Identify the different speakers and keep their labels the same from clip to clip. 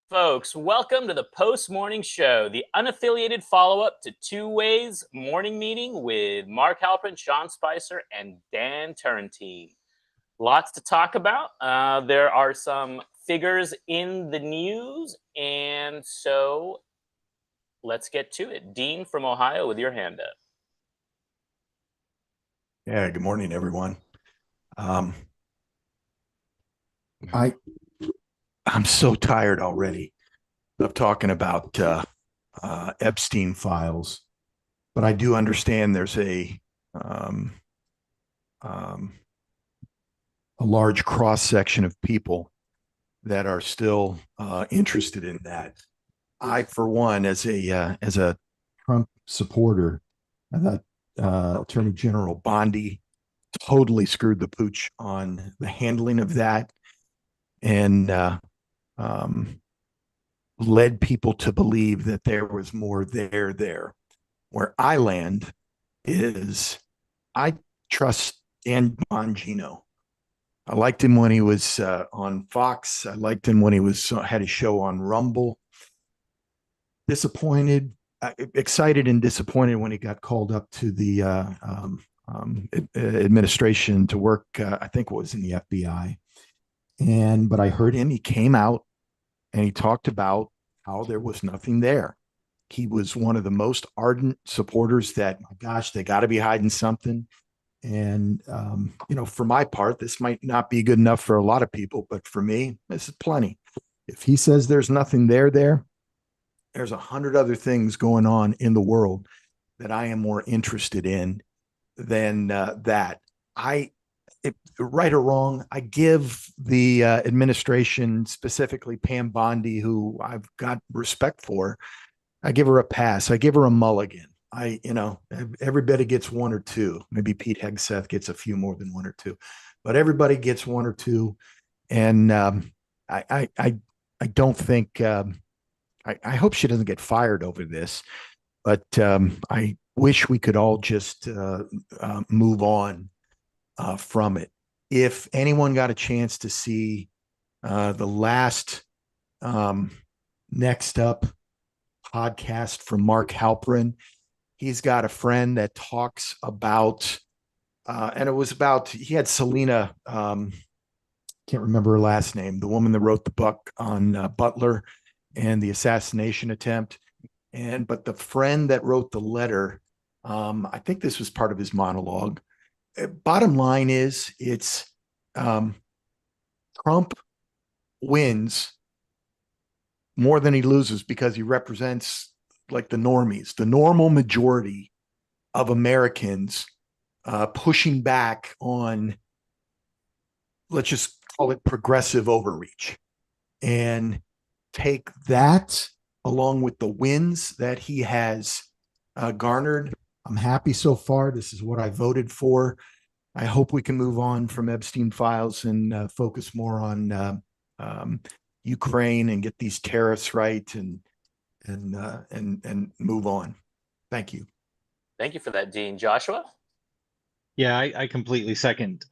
Speaker 1: Folks, welcome to the Post Morning Show, the unaffiliated follow-up to Two Ways Morning Meeting with Mark Halpern, Sean Spicer, and Dan Turrentine. Lots to talk about. There are some figures in the news, and so let's get to it. Dean from Ohio with your hand up.
Speaker 2: Yeah, good morning, everyone. I'm so tired already of talking about Epstein files, but I do understand there's um, a large cross section of people that are still interested in that. I, for one, as a Trump supporter, I thought Attorney General Bondi totally screwed the pooch on the handling of that, and um, led people to believe that there was more there. Where I land is I trust Dan Bongino. I liked him when he was on Fox. I liked him when he was had a show on Rumble. Disappointed, excited and disappointed when he got called up to the administration to work. I think it was in the FBI. But I heard him. He came out and he talked about how there was nothing there. He was one of the most ardent supporters that, my gosh, they got to be hiding something. And, for my part, this might not be good enough for a lot of people, but for me, this is plenty. If he says there's nothing there's 100 other things going on in the world that I am more interested in than that. Right or wrong, I give the administration, specifically Pam Bondi, who I've got respect for, I give her a pass. I give her a mulligan. Everybody gets one or two. Maybe Pete Hegseth gets a few more than one or two, but everybody gets one or two. And I don't think, I hope she doesn't get fired over this, but I wish we could all just move on from it. If anyone got a chance to see the last Next Up podcast from Mark Halperin, he's got a friend that talks about, and it was about, he had Selena, can't remember her last name, the woman that wrote the book on Butler and the assassination attempt. But the friend that wrote the letter, I think this was part of his monologue. Bottom line is, it's Trump wins more than he loses because he represents like the normies, the normal majority of Americans pushing back on, let's just call it progressive overreach, and take that along with the wins that he has garnered. I'm happy so far. This is what I voted for. I hope we can move on from Epstein files and focus more on Ukraine and get these tariffs right and move on. Thank you.
Speaker 1: Thank you for that, Dean. Joshua?
Speaker 3: Yeah, I completely second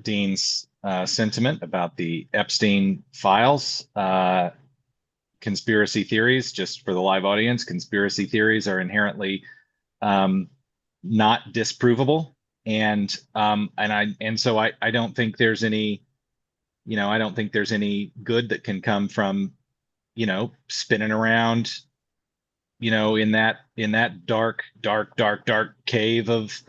Speaker 3: Dean's sentiment about the Epstein files. Conspiracy theories, just for the live audience, conspiracy theories are inherently not disprovable, and so I don't think there's any, I don't think there's any good that can come from, spinning around, in that dark cave of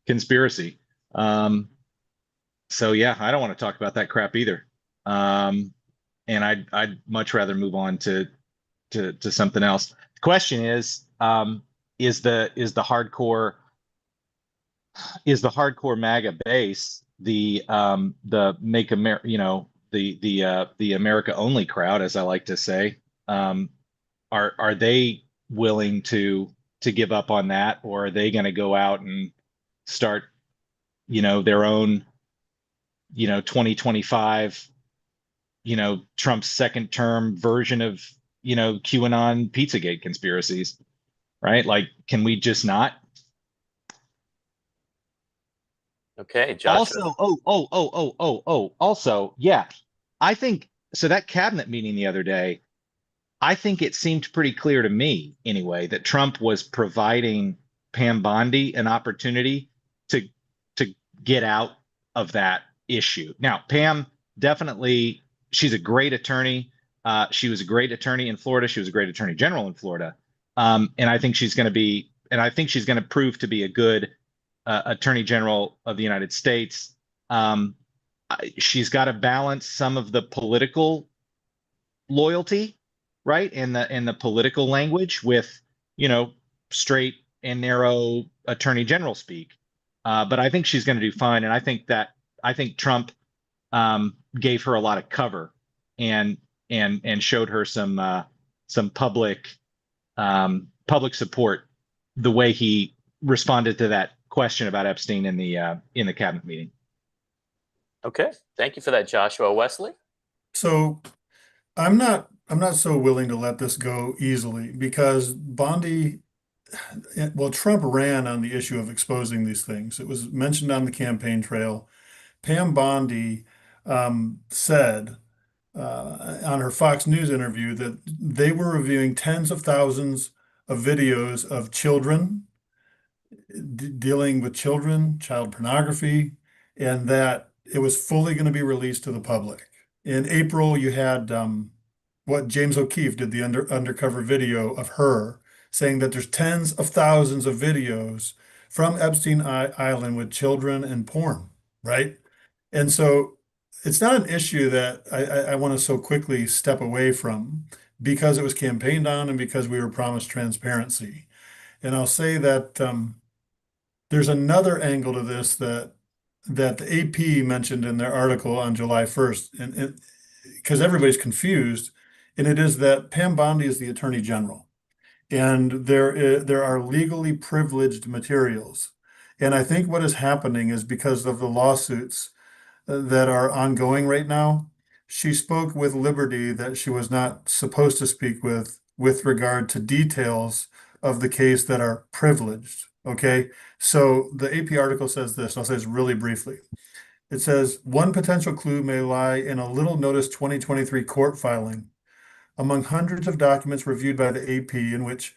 Speaker 3: conspiracy. So yeah, I don't want to talk about that crap either. And I'd much rather move on to something else. The question is the hardcore MAGA base, the make America, the America only crowd, as I like to say, are they willing to give up on that, or are they going to go out and start, their own, 2025, Trump's second term version of, QAnon Pizzagate conspiracies, right? Like, can we just not?
Speaker 1: Okay, Joshua.
Speaker 3: Also, also, yeah, I think so that cabinet meeting the other day, I think it seemed pretty clear to me anyway that Trump was providing Pam Bondi an opportunity to to get out of that issue. Now, Pam definitely, she's a great attorney. She was a great attorney in Florida. She was a great attorney general in Florida. And I think she's going to be, and I think she's going to prove to be a good attorney general of the United States. She's got to balance some of the political loyalty, right, in the political language with, straight and narrow attorney general speak. But I think she's going to do fine, and I think Trump gave her a lot of cover and showed her some public support the way he responded to that question about Epstein in the cabinet meeting.
Speaker 1: Okay, thank you for that, Joshua. Wesley?
Speaker 4: So I'm not so willing to let this go easily because Bondi, well, Trump ran on the issue of exposing these things. It was mentioned on the campaign trail. Pam Bondi said on her Fox News interview that they were reviewing tens of thousands of videos of children dealing with children, child pornography, and that it was fully going to be released to the public. In April, you had what James O'Keefe did, the undercover video of her saying that there's tens of thousands of videos from Epstein Island with children and porn, right? And so it's not an issue that I want to so quickly step away from because it was campaigned on and because we were promised transparency. And I'll say that there's another angle to this that the AP mentioned in their article on July 1st, and because everybody's confused, and it is that Pam Bondi is the Attorney General, and there are legally privileged materials. And I think what is happening is because of the lawsuits that are ongoing right now, she spoke with liberty that she was not supposed to speak with regard to details of the case that are privileged. Okay, so the AP article says this, and I'll say this really briefly. It says, one potential clue may lie in a little notice 2023 court filing among hundreds of documents reviewed by the AP in which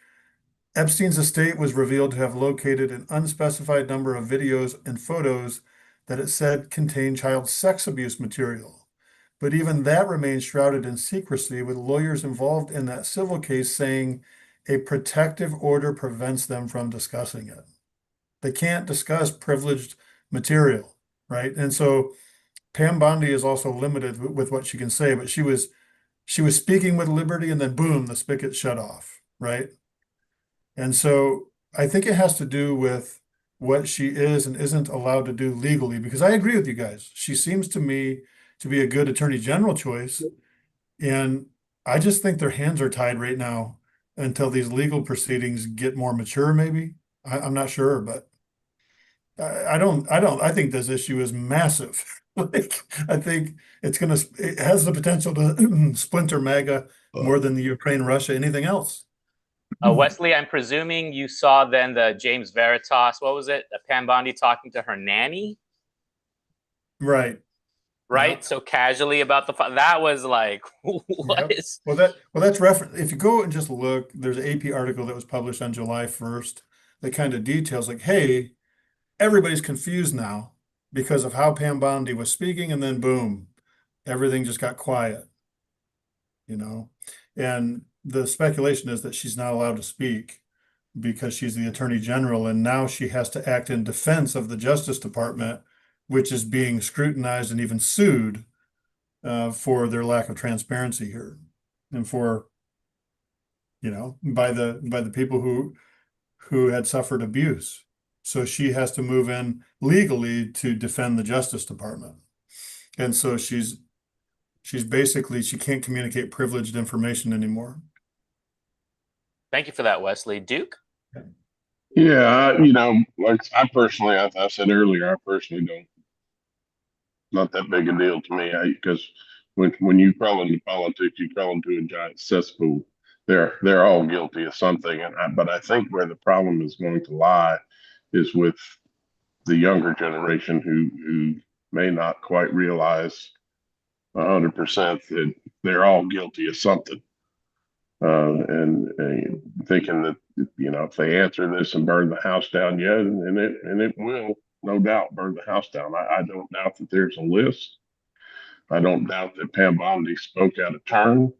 Speaker 4: Epstein's estate was revealed to have located an unspecified number of videos and photos that it said contained child sex abuse material. But even that remains shrouded in secrecy, with lawyers involved in that civil case saying a protective order prevents them from discussing it. They can't discuss privileged material, right? And so Pam Bondi is also limited with what she can say, but she was speaking with liberty, and then boom, the spigot shut off, right? And so I think it has to do with what she is and isn't allowed to do legally, because I agree with you guys. She seems to me to be a good attorney general choice. And I just think their hands are tied right now until these legal proceedings get more mature, maybe. I'm not sure, but I think this issue is massive. Like, I think it has the potential to splinter MAGA more than the Ukraine, Russia, anything else.
Speaker 1: Wesley, I'm presuming you saw then the James Veritas, what was it? Pam Bondi talking to her nanny?
Speaker 4: Right.
Speaker 1: Right?
Speaker 4: Yep.
Speaker 1: So casually about that was like, what
Speaker 4: Yep.
Speaker 1: is...
Speaker 4: Well, that's reference. If you go and just look, there's an AP article that was published on July 1st that kind of details like, hey, everybody's confused now because of how Pam Bondi was speaking, and then boom, everything just got quiet, and the speculation is that she's not allowed to speak because she's the Attorney General, and now she has to act in defense of the Justice Department, which is being scrutinized and even sued for their lack of transparency here, and for, by the people who had suffered abuse. So she has to move in legally to defend the Justice Department. And so she's basically, she can't communicate privileged information anymore.
Speaker 1: Thank you for that, Wesley. Duke?
Speaker 5: Yeah, like I said earlier, I personally don't, not that big a deal to me, because when you crawl into politics, you crawl into a giant cesspool. They're all guilty of something, but I think where the problem is going to lie is with the younger generation who may not quite realize 100% that they're all guilty of something. And thinking that, if they answer this and burn the house down, yeah, and it will no doubt burn the house down. I don't doubt that there's a list. I don't doubt that Pam Bondi spoke out of turn.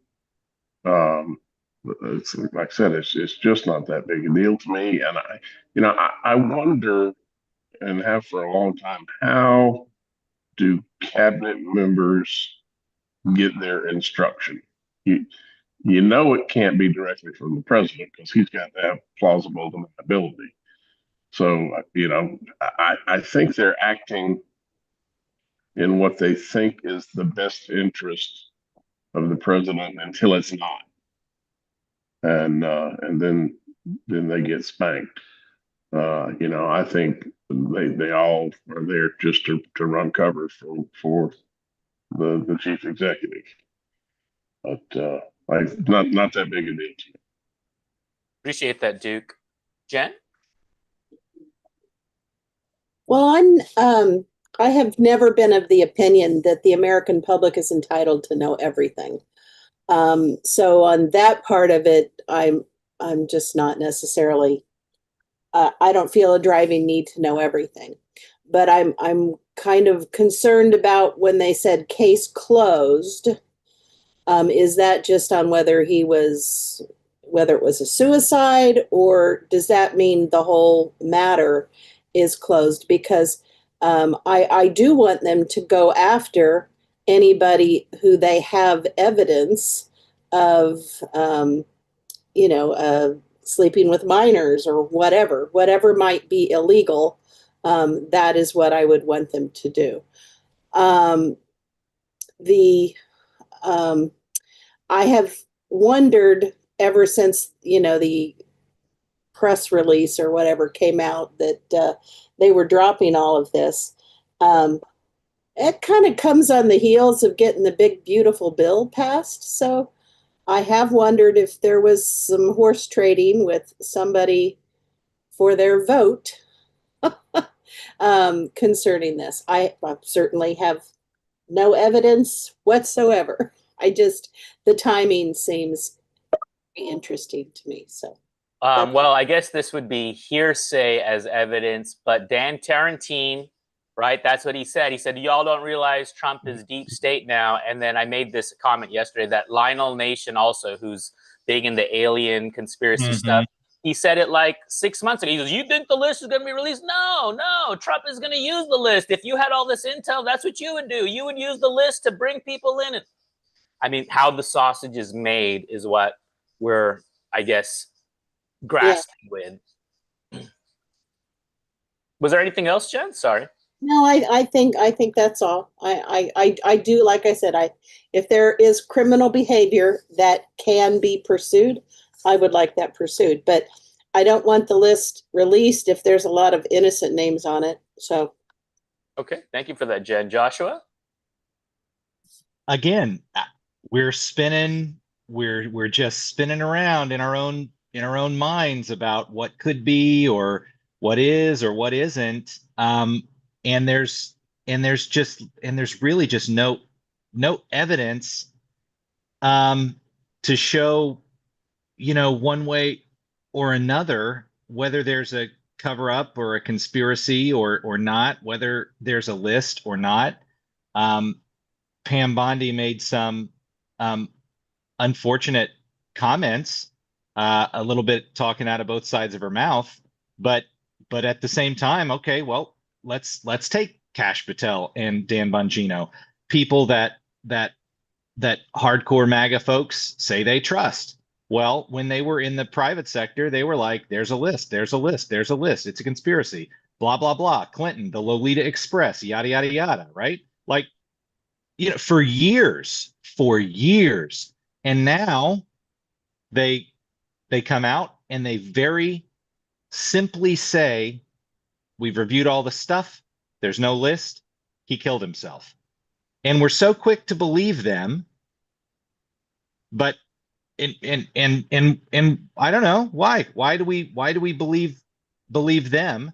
Speaker 5: It's like I said, it's just not that big a deal to me. And I wonder, and have for a long time, how do cabinet members get their instruction? It can't be directly from the president because he's got to have plausible deniability. So, I think they're acting in what they think is the best interest of the president until it's not. And then they get spanked. I think they all are there just to run cover for the chief executive. But not that big a deal to me.
Speaker 1: Appreciate that, Duke. Jen?
Speaker 6: Well, I have never been of the opinion that the American public is entitled to know everything. So on that part of it, I'm just not necessarily. I don't feel a driving need to know everything, but I'm kind of concerned about when they said case closed. Is that just on whether it was a suicide, or does that mean the whole matter is closed? Because I do want them to go after anybody who they have evidence of, sleeping with minors or whatever might be illegal. That is what I would want them to do. I have wondered ever since, the press release or whatever came out that they were dropping all of this. It kind of comes on the heels of getting the big, beautiful bill passed. So I have wondered if there was some horse trading with somebody for their vote concerning this. I certainly have no evidence whatsoever. The timing seems interesting to me. So,
Speaker 1: well, I guess this would be hearsay as evidence, but Dan Tarantine, right? That's what he said. He said, y'all don't realize Trump is deep state now. And then I made this comment yesterday that Lionel Nation also, who's big in the alien conspiracy stuff, he said it like 6 months ago. He goes, you think the list is going to be released? No, Trump is going to use the list. If you had all this intel, that's what you would do. You would use the list to bring people in. I mean, how the sausage is made is what we're, I guess, grasping with. Was there anything else, Jen? Sorry.
Speaker 6: No, I think that's all. I do, like I said, if there is criminal behavior that can be pursued, I would like that pursued. But I don't want the list released if there's a lot of innocent names on it. So.
Speaker 1: Okay, thank you for that, Jen. Joshua?
Speaker 3: Again, we're spinning. We're just spinning around in our own minds about what could be or what is or what isn't. And there's really just no evidence to show, one way or another, whether there's a cover up or a conspiracy or not, whether there's a list or not. Pam Bondi made some unfortunate comments, a little bit talking out of both sides of her mouth, but at the same time, okay, well, let's take Kash Patel and Dan Bongino, people that hardcore MAGA folks say they trust. Well, when they were in the private sector, they were like, there's a list, it's a conspiracy, blah, blah, blah. Clinton, the Lolita Express, yada, yada, yada, right? Like, for years. And now they come out and they very simply say, we've reviewed all the stuff. There's no list. He killed himself. And we're so quick to believe them. But and I don't know why. Why do we believe them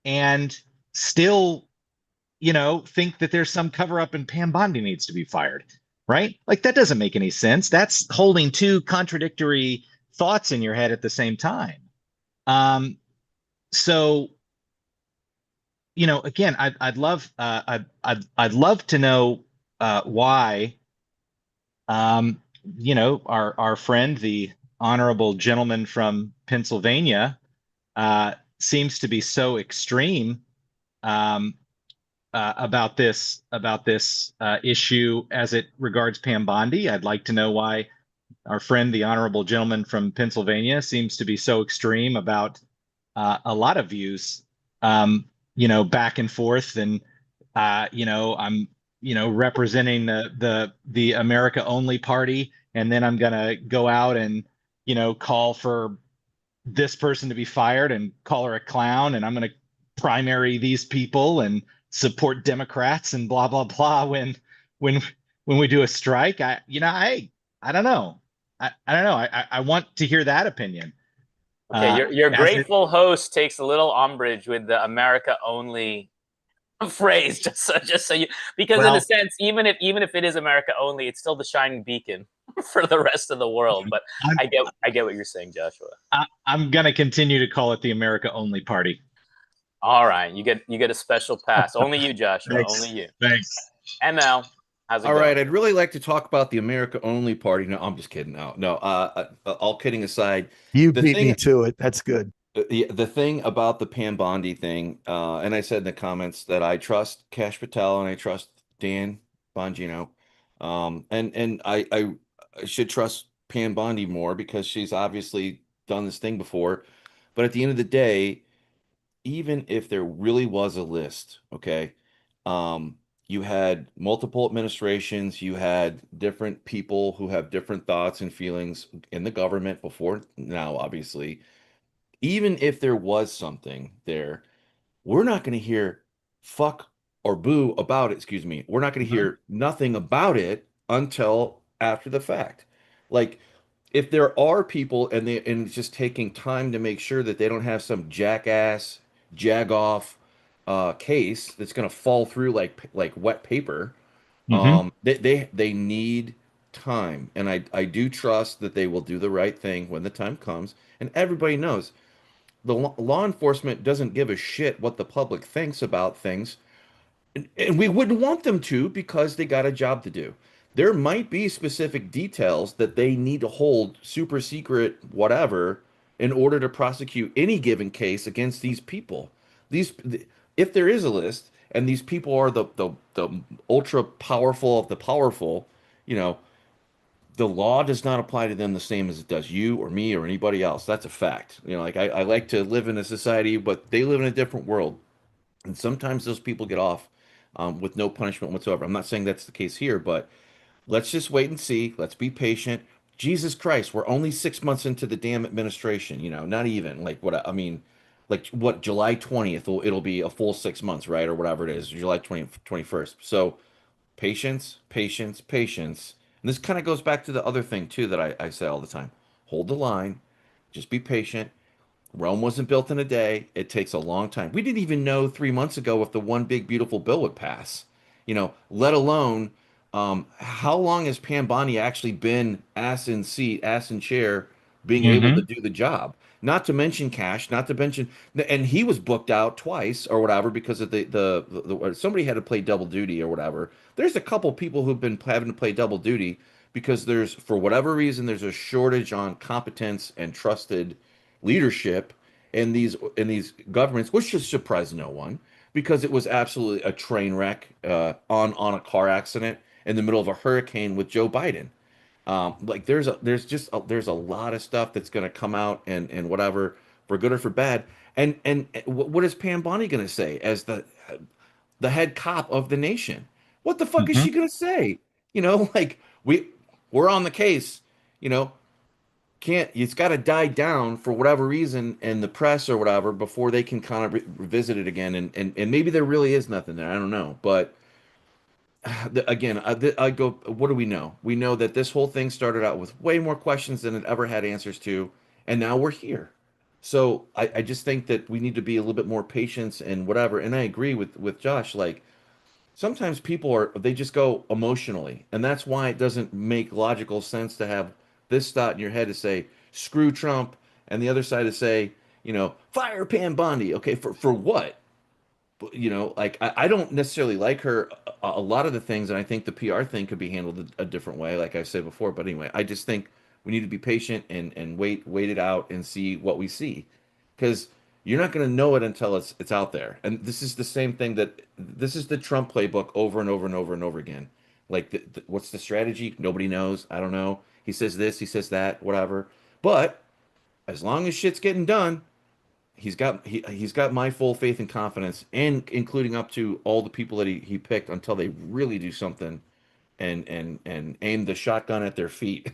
Speaker 3: and still, think that there's some cover up and Pam Bondi needs to be fired? right? Like that doesn't make any sense. That's holding two contradictory thoughts in your head at the same time. So, again, I'd love to know why, our friend, the honorable gentleman from Pennsylvania, seems to be so extreme um, about this issue as it regards Pam Bondi. I'd like to know why our friend, the honorable gentleman from Pennsylvania, seems to be so extreme about a lot of views, back and forth. And I'm representing the America Only Party, and then I'm gonna go out and call for this person to be fired and call her a clown, and I'm gonna primary these people and support Democrats and blah blah blah when when we do a strike. I don't know. I don't know. I want to hear that opinion.
Speaker 1: Okay, your
Speaker 3: As it,
Speaker 1: grateful host takes a little umbrage with the America only phrase, just so you, because in a
Speaker 3: well,
Speaker 1: sense, even if it is America only, it's still the shining beacon for the rest of the world. But
Speaker 3: I'm
Speaker 1: I get what you're saying, Joshua.
Speaker 3: I'm gonna continue to call it the America Only Party.
Speaker 1: All right, you get a special pass. Only you, Joshua. Only
Speaker 3: Thanks.
Speaker 1: you.
Speaker 3: Thanks.
Speaker 1: ML, how's it
Speaker 7: All
Speaker 1: going?
Speaker 7: right, I'd really like to talk about the America Only Party. No, I'm just kidding. No. All kidding aside,
Speaker 2: You
Speaker 7: the
Speaker 2: beat me
Speaker 7: thing,
Speaker 2: to it. That's good.
Speaker 7: the thing about the Pam Bondi thing, and I said in the comments that I trust Cash Patel and I trust Dan Bongino, and I should trust Pam Bondi more because she's obviously done this thing before. But at the end of the day, even if there really was a list, okay, um, you had multiple administrations, you had different people who have different thoughts and feelings in the government before now, obviously. Even if there was something there, we're not going to hear fuck or boo about it. Excuse me. We're not going to
Speaker 3: Mhm.
Speaker 7: hear nothing about it until after the fact. Like, if there are people and it's just taking time to make sure that they don't have some jackass jagoff case that's going to fall through like wet paper,
Speaker 3: Mhm.
Speaker 7: they need time, and I do trust that they will do the right thing when the time comes. And everybody knows the law enforcement doesn't give a shit what the public thinks about things, and we wouldn't want them to because they got a job to do. There might be specific details that they need to hold super secret, whatever, in order to prosecute any given case against these people. These, if there is a list, and these people are the ultra powerful of the powerful, you know, the law does not apply to them the same as it does you or me or anybody else. That's a fact. Like I like to live in a society, but they live in a different world. And sometimes those people get off with no punishment whatsoever. I'm not saying that's the case here, but let's just wait and see. Let's be patient. Jesus Christ, we're only 6 months into the damn administration. Not even like what I mean, like what July 20th it'll be a full 6 months, right, or whatever it is, July 21st. So patience, patience, patience. And this kind of goes back to the other thing too that I say all the time. Hold the line. Just be patient. Rome wasn't built in a day. It takes a long time. We didn't even know 3 months ago if the one big beautiful bill would pass. Let alone how long has Pam Bondi actually been ass in seat, ass in chair, being able to
Speaker 3: Mhm.
Speaker 7: do the job? Not to mention Cash, not to mention, and he was booked out twice or whatever because of somebody had to play double duty or whatever. There's a couple people who've been having to play double duty because for whatever reason, there's a shortage on competence and trusted leadership in these governments, which should surprise no one because it was absolutely a train wreck on a car accident in the middle of a hurricane with Joe Biden. Like there's a lot of stuff that's going to come out and whatever for good or for bad. And what is Pam Bondi going to say as the head cop of the nation? What the fuck is she
Speaker 3: Mhm.
Speaker 7: going to say? Like we're on the case. You know, can't it's got to die down for whatever reason in the press or whatever before they can kind of revisit it again, and maybe there really is nothing there. I don't know, but again, I go, what do we know? We know that this whole thing started out with way more questions than it ever had answers to, and now we're here. So I just think that we need to be a little bit more patient and whatever. And I agree with Josh. Like, sometimes they just go emotionally, and that's why it doesn't make logical sense to have this thought in your head to say screw Trump, and the other side to say, fire Pam Bondi. Okay, for what? Like I don't necessarily like her a lot of the things, and I think the PR thing could be handled a different way, like I said before. But anyway, I just think we need to be patient and wait it out and see what we see, because you're not going to know it until it's out there. And this is the same thing this is the Trump playbook over and over and over and over again. Like what's the strategy? Nobody knows. I don't know. He says this, he says that, whatever. But as long as shit's getting done, he's got my full faith and confidence, and including up to all the people that he picked until they really do something and aim the shotgun at their feet,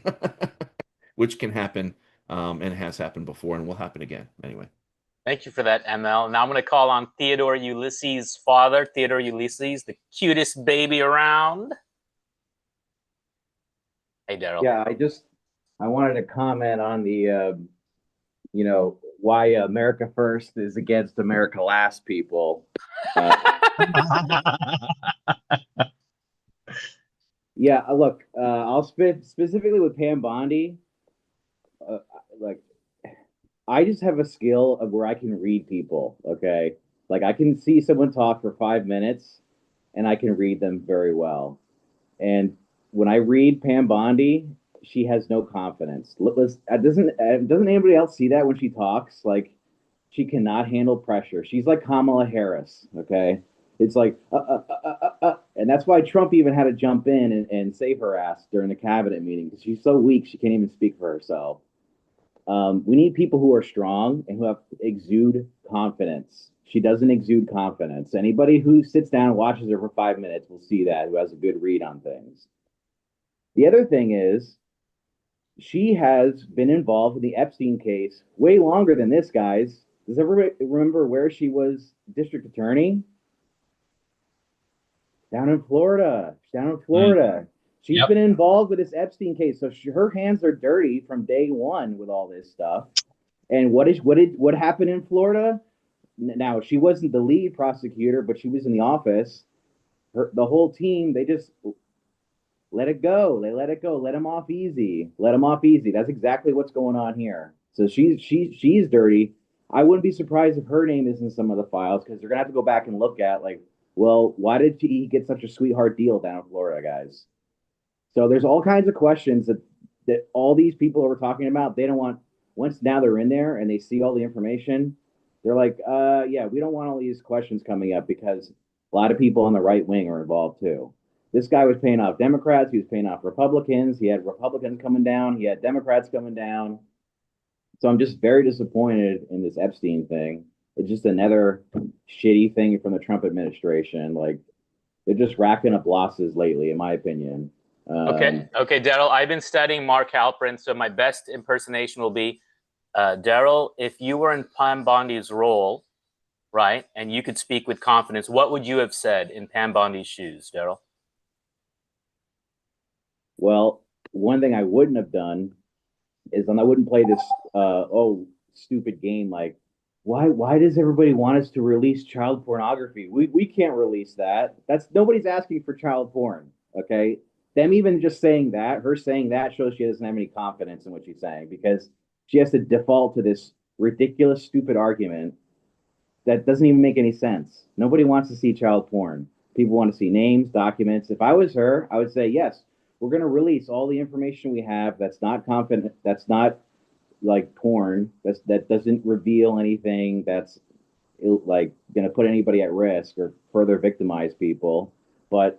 Speaker 7: which can happen, and has happened before and will happen again. Anyway.
Speaker 1: Thank you for that, ML. Now I'm going to call on Theodore Ulysses' father, Theodore Ulysses, the cutest baby around. Hey, Daryl.
Speaker 8: Yeah, I wanted to comment on the, why America First is against America Last people. Yeah, look, I'll specifically with Pam Bondi. Like, I just have a skill of where I can read people. Okay, like I can see someone talk for 5 minutes, and I can read them very well. And when I read Pam Bondi, she has no confidence. Doesn't anybody else see that when she talks? Like, she cannot handle pressure. She's like Kamala Harris. Okay, it's like and that's why Trump even had to jump in and save her ass during the cabinet meeting, because she's so weak she can't even speak for herself. We need people who are strong and who exude confidence. She doesn't exude confidence. Anybody who sits down and watches her for 5 minutes will see that, who has a good read on things. The other thing is, she has been involved in the Epstein case way longer than this, guys. Does everybody remember where she was district attorney? Down in Florida. She's been involved with this Epstein case, so her hands are dirty from day one with all this stuff. And what happened in Florida? Now, she wasn't the lead prosecutor, but she was in the office. The whole team, they just let it go. They let it go. Let him off easy. That's exactly what's going on here. So she's dirty. I wouldn't be surprised if her name is in some of the files, because they're gonna have to go back and look at, like, well, why did he get such a sweetheart deal down in Florida, guys? So there's all kinds of questions that all these people that we're talking about, they don't want. Once now they're in there and they see all the information, they're like, yeah, we don't want all these questions coming up, because a lot of people on the right wing are involved too. This guy was paying off Democrats. He was paying off Republicans. He had Republicans coming down. He had Democrats coming down. So I'm just very disappointed in this Epstein thing. It's just another shitty thing from the Trump administration. Like, they're just racking up losses lately, in my opinion.
Speaker 1: Okay, Daryl, I've been studying Mark Halperin, so my best impersonation will be, Daryl, if you were in Pam Bondi's role, right, and you could speak with confidence, what would you have said in Pam Bondi's shoes, Daryl?
Speaker 8: Well, one thing I wouldn't have done is I wouldn't play this stupid game like, why does everybody want us to release child pornography? We can't release that. Nobody's asking for child porn, okay? Them even just saying that, her saying that, shows she doesn't have any confidence in what she's saying, because she has to default to this ridiculous, stupid argument that doesn't even make any sense. Nobody wants to see child porn. People want to see names, documents. If I was her, I would say, yes, we're going to release all the information we have that's not confident, that's not like porn, that doesn't reveal anything that's like going to put anybody at risk or further victimize people. But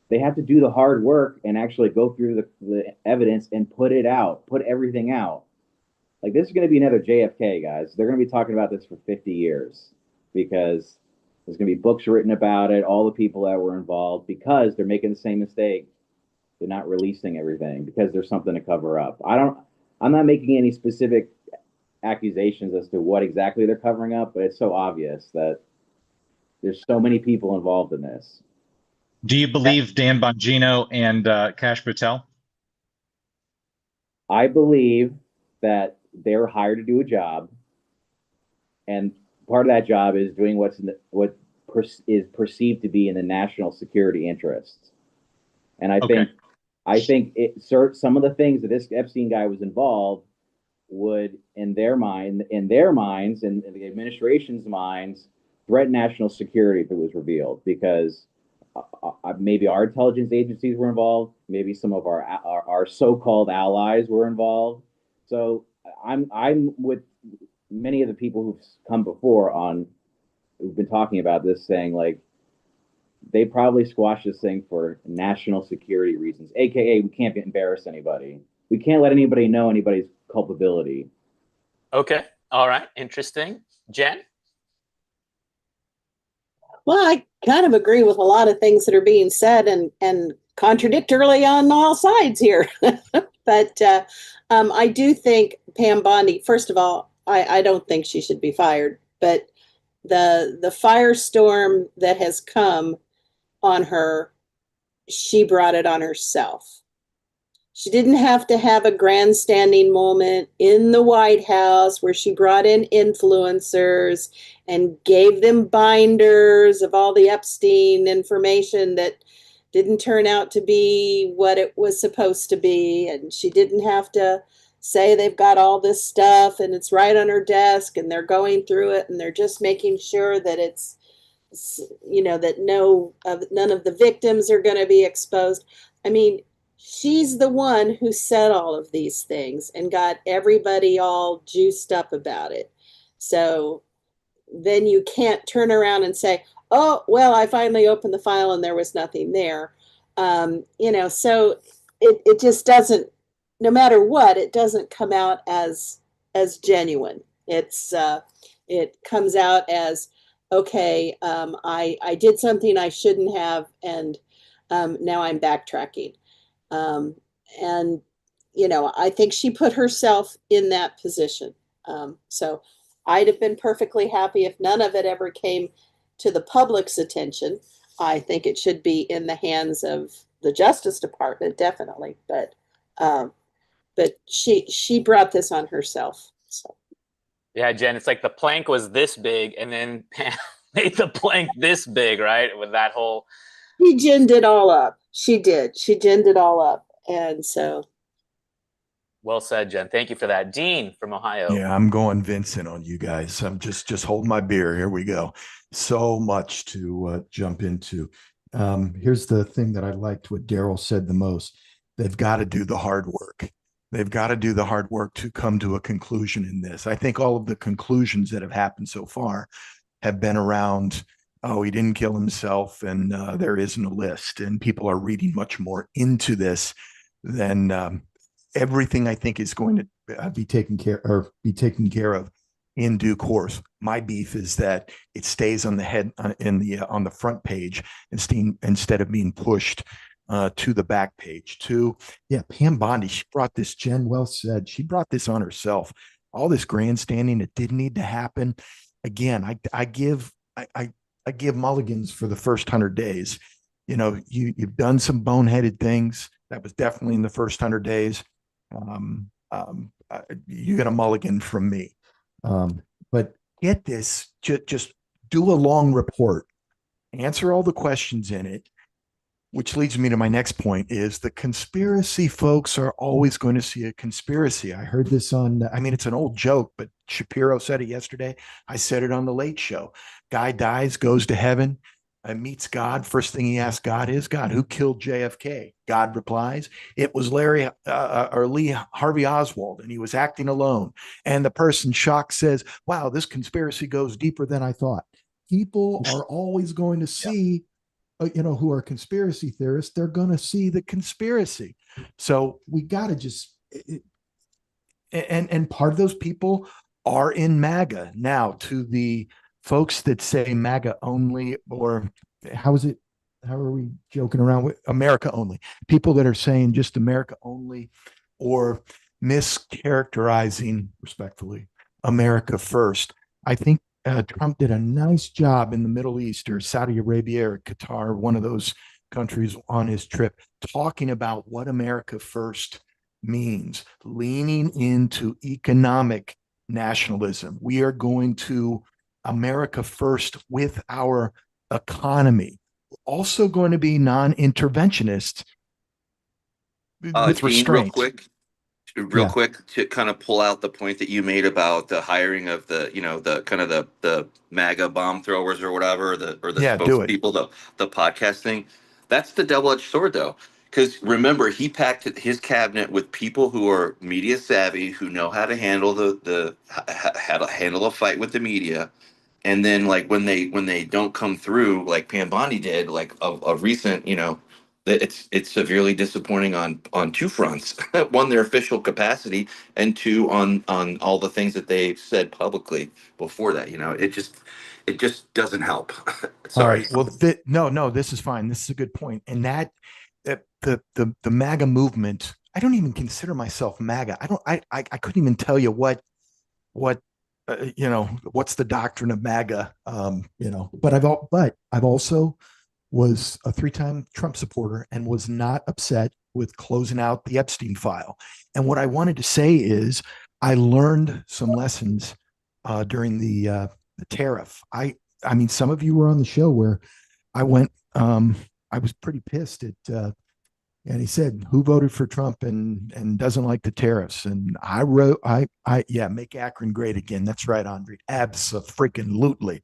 Speaker 8: they have to do the hard work and actually go through the evidence and put everything out. Like, this is going to be another JFK, guys. They're going to be talking about this for 50 years, because there's going to be books written about it, all the people that were involved, because they're making the same mistake. They're not releasing everything because there's something to cover up. I'm not making any specific accusations as to what exactly they're covering up, but it's so obvious that there's so many people involved in this.
Speaker 3: Do you believe Dan Bongino and Kash Patel?
Speaker 8: I believe that they were hired to do a job, and part of that job is doing what is perceived to be in the national security interests. And I
Speaker 3: Okay.
Speaker 8: think some of the things that this Epstein guy was involved would, in their minds, and the administration's minds, threaten national security if it was revealed, because maybe our intelligence agencies were involved, maybe some of our so-called allies were involved. So I'm with many of the people who've come before who've been talking about this, saying like they probably squashed this thing for national security reasons, aka we can't embarrass anybody. We can't let anybody know anybody's culpability.
Speaker 1: Okay. All right. Interesting. Jen?
Speaker 6: Well, I kind of agree with a lot of things that are being said and contradictorily on all sides here. But I do think Pam Bondi, first of all, I don't think she should be fired. But the firestorm that has come on her, she brought it on herself. She didn't have to have a grandstanding moment in the White House where she brought in influencers and gave them binders of all the Epstein information that didn't turn out to be what it was supposed to be. And she didn't have to say they've got all this stuff and it's right on her desk and they're going through it and they're just making sure that it's, that none of the victims are going to be exposed. I mean, she's the one who said all of these things and got everybody all juiced up about it. So then you can't turn around and say, oh, well, I finally opened the file and there was nothing there. So it just doesn't, no matter what, it doesn't come out as genuine. It comes out as, okay, I did something I shouldn't have, and now I'm backtracking. I think she put herself in that position. So I'd have been perfectly happy if none of it ever came to the public's attention. I think it should be in the hands of the Justice Department, definitely. But she brought this on herself. So.
Speaker 1: Yeah, Jen, it's like the plank was this big and then made the plank this big, right? With that whole...
Speaker 6: She ginned it all up. She did. She ginned it all up. And so...
Speaker 1: Well said, Jen. Thank you for that. Dean from Ohio.
Speaker 2: Yeah, I'm going Vincent on you guys. I'm just holding my beer. Here we go. So much to jump into. Here's the thing that I liked what Daryl said the most. They've got to do the hard work. They've got to do the hard work to come to a conclusion in this. I think all of the conclusions that have happened so far have been around, oh, he didn't kill himself, and there isn't a list. And people are reading much more into this than everything I think is going to be taken care of in due course. My beef is that it stays on the head on the front page instead of being pushed to the back page. Pam Bondi, she brought this. Jen well said, she brought this on herself. All this grandstanding, it didn't need to happen. Again, I give mulligans for the first 100 days. You've done some boneheaded things. That was definitely in the first 100 days. You get a mulligan from me. But get this, just do a long report, answer all the questions in it, which leads me to my next point is the conspiracy folks are always going to see a conspiracy. I heard this it's an old joke, but Shapiro said it yesterday. I said it on the Late Show. Guy dies, goes to heaven, meets God. First thing he asks God is, God, who killed JFK? God replies, it was Lee Harvey Oswald, and he was acting alone. And the person shocked says, wow, this conspiracy goes deeper than I thought. People are always going to see, who are conspiracy theorists, they're going to see the conspiracy. So we got to and part of those people are in MAGA. Now, to the folks that say MAGA only, or how are we joking around with America only? People that are saying just America only, or mischaracterizing, respectfully, America first. I think Trump did a nice job in the Middle East or Saudi Arabia or Qatar, one of those countries, on his trip, talking about what America first means, leaning into economic nationalism. We are going to America first with our economy, also going to be non-interventionist with
Speaker 7: Dean,
Speaker 2: restraint.
Speaker 7: Real quick to kind of pull out the point that you made about the hiring of the, you know, the kind of the MAGA bomb throwers or whatever, or the
Speaker 2: Do it.
Speaker 7: spokespeople, the podcast thing. That's the double-edged sword, though, because remember, he packed his cabinet with people who are media savvy, who know how to handle how to handle a fight with the media. And then, like, when they don't come through, like Pam Bondi did, like a recent, you know, that it's severely disappointing on two fronts. One, their official capacity, and two, on all the things that they've said publicly before that. You know, it just doesn't help. Sorry.
Speaker 2: All right. Well, no, this is fine. This is a good point. And that the MAGA movement, I don't even consider myself MAGA. I couldn't even tell you what you know, what's the doctrine of MAGA, you know, but I've also was a 3-time Trump supporter and was not upset with closing out the Epstein file. And what I wanted to say is I learned some lessons during the tariff. I mean, some of you were on the show where I went, I was pretty pissed at, and he said, who voted for Trump and doesn't like the tariffs? And I wrote, yeah, make Akron great again. That's right, Andrij. Abso-freaking-lutely.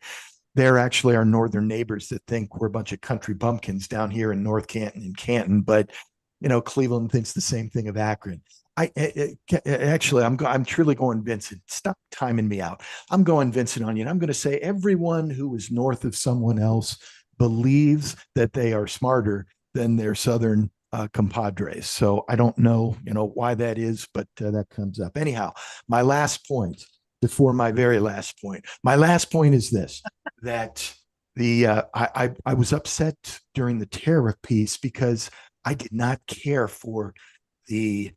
Speaker 2: They're actually our northern neighbors that think we're a bunch of country bumpkins down here in North Canton and Canton, but you know, Cleveland thinks the same thing of Akron. Actually, I'm truly going Vincent. Stop timing me out. I'm going Vincent on you. And I'm going to say everyone who is north of someone else believes that they are smarter than their southern compadres. So I don't know, you know, why that is, but that comes up. Anyhow, my last point before my very last point. My last point is this, that I was upset during the tariff piece because I did not care for the